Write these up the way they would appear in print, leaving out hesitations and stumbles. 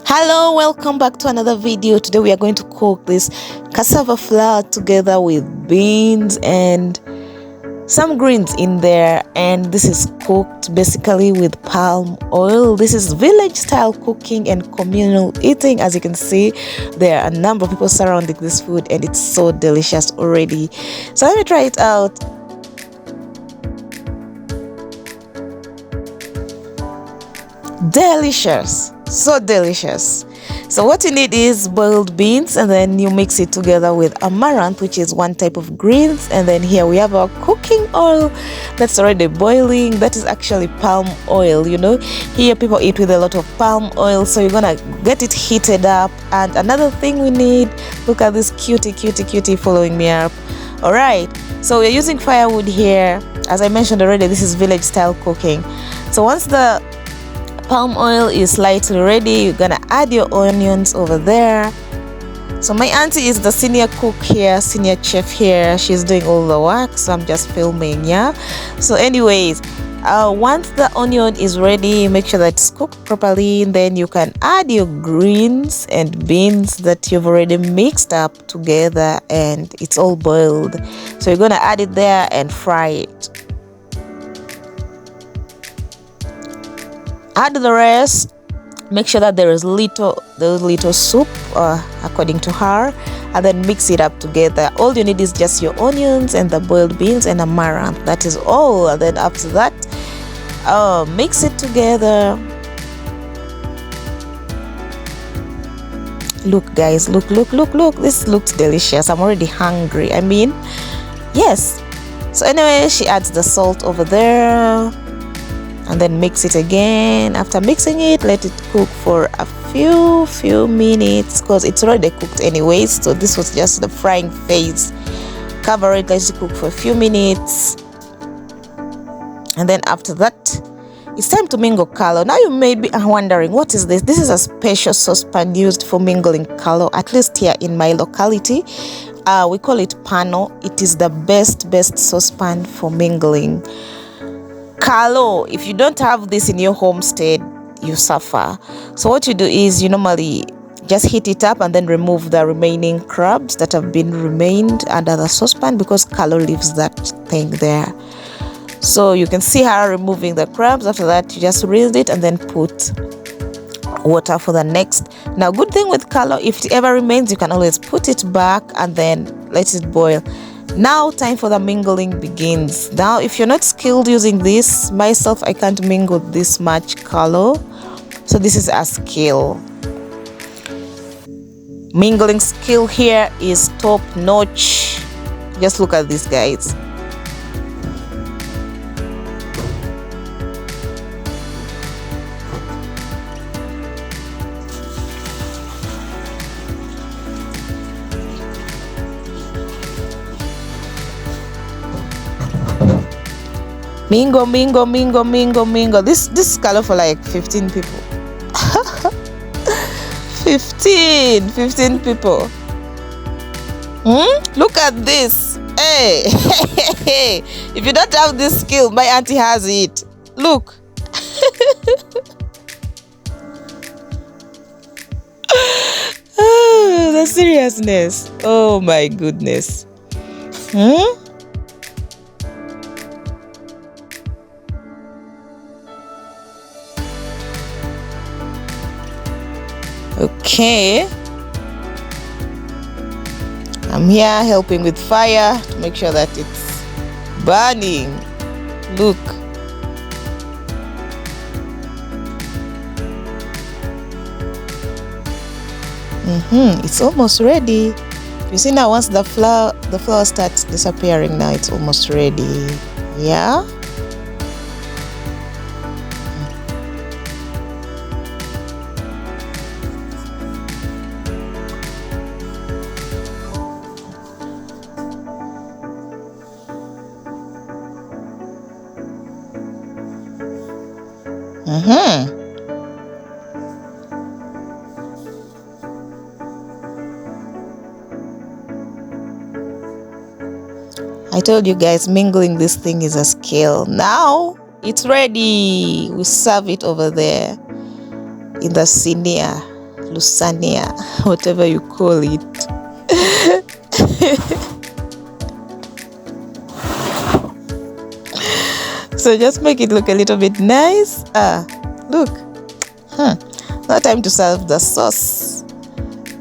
Hello, welcome back to another video. Today we are going to cook this cassava flour together with beans and some greens in there, and this is cooked basically with palm oil. This is village style cooking and communal eating. As you can see, there are a number of people surrounding this food and it's so delicious already. So let me try it out. Delicious, so delicious. So what you need is boiled beans, and then you mix it together with amaranth, which is one type of greens, and then here we have our cooking oil that's already boiling. That is actually palm oil. You know, here people eat with a lot of palm oil, so you're gonna get it heated up. And another thing we need, look at this cutie following me up. All right, so we're using firewood here. As I mentioned already, this is village style cooking. So once the palm oil is slightly ready, you're gonna add your onions over there. So my auntie is the senior cook here, senior chef here. She's doing all the work, so I'm just filming. Yeah, so anyways, once the onion is ready, make sure that it's cooked properly. Then you can add your greens and beans that you've already mixed up together, and it's all boiled. So you're gonna add it there and fry it. Add the rest. Make sure that there is little soup according to her, and then mix it up together. All you need is just your onions and the boiled beans and amaranth. That is all. And then after that, mix it together. Look guys, look, this looks delicious. I'm already hungry. I mean, yes. So anyway, she adds the salt over there, and then mix it again. After mixing it, let it cook for a few minutes, because it's already cooked anyways. So this was just the frying phase. Cover it, let it cook for a few minutes, and then after that, it's time to mingle kalo. Now you may be wondering, what is this? This is a special saucepan used for mingling kalo, at least here in my locality. We call it pano. It is the best saucepan for mingling kalo. If you don't have this in your homestead, you suffer. So what you do is you normally just heat it up and then remove the remaining crabs that have been remained under the saucepan, because kalo leaves that thing there. So you can see her removing the crabs. After that, you just rinse it and then put water for the next. Now, good thing with kalo, if it ever remains, you can always put it back and then let it boil. Now time for the mingling begins. Now if you're not skilled using this, myself, I can't mingle this much kalo, so this is a skill. Mingling skill here is top notch. Just look at this, guys. Mingo. This color for like 15 people. 15 people. Look at this. Hey. If you don't have this skill, my auntie has it. Look. The seriousness. Oh my goodness. Okay, I'm here helping with fire to make sure that it's burning. Look. It's almost ready. You see now, once the flour starts disappearing, now it's almost ready. Yeah. I told you guys, mingling this thing is a skill. Now it's ready. We serve it over there in the senior lasagna, whatever you call it. So just make it look a little bit nice. Look. Now time to serve the sauce.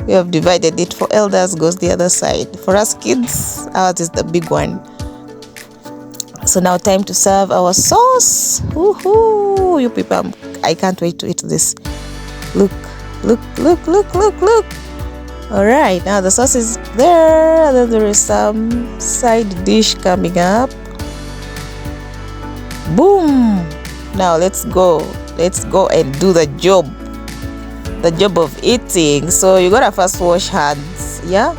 We have divided it. For elders goes the other side. For us kids, ours is the big one. So now time to serve our sauce. Woohoo! You people, I can't wait to eat this. Look, look, look, look, look, look. Alright, now the sauce is there. And then there is some side dish coming up. Boom! Now let's go. Let's go and do the job. The job of eating. So you gotta first wash hands. Yeah?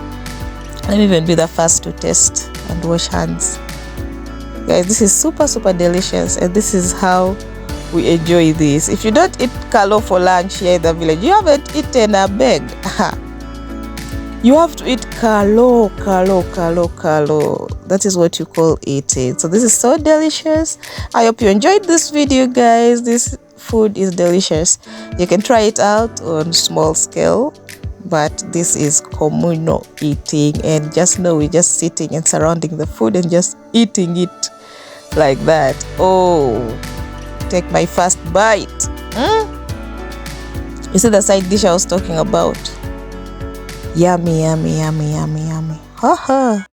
Let me even be the first to taste and wash hands. Guys, this is super delicious, and this is how we enjoy this. If you don't eat kalo for lunch here in the village, you haven't eaten a bag. You have to eat kalo. That is what you call eating. So this is so delicious. I hope you enjoyed this video, guys. This food is delicious. You can try it out on small scale, but this is communal eating, and just know we're just sitting and surrounding the food and just eating it like that. Oh, take my first bite. You see the side dish I was talking about? Yummy. Haha.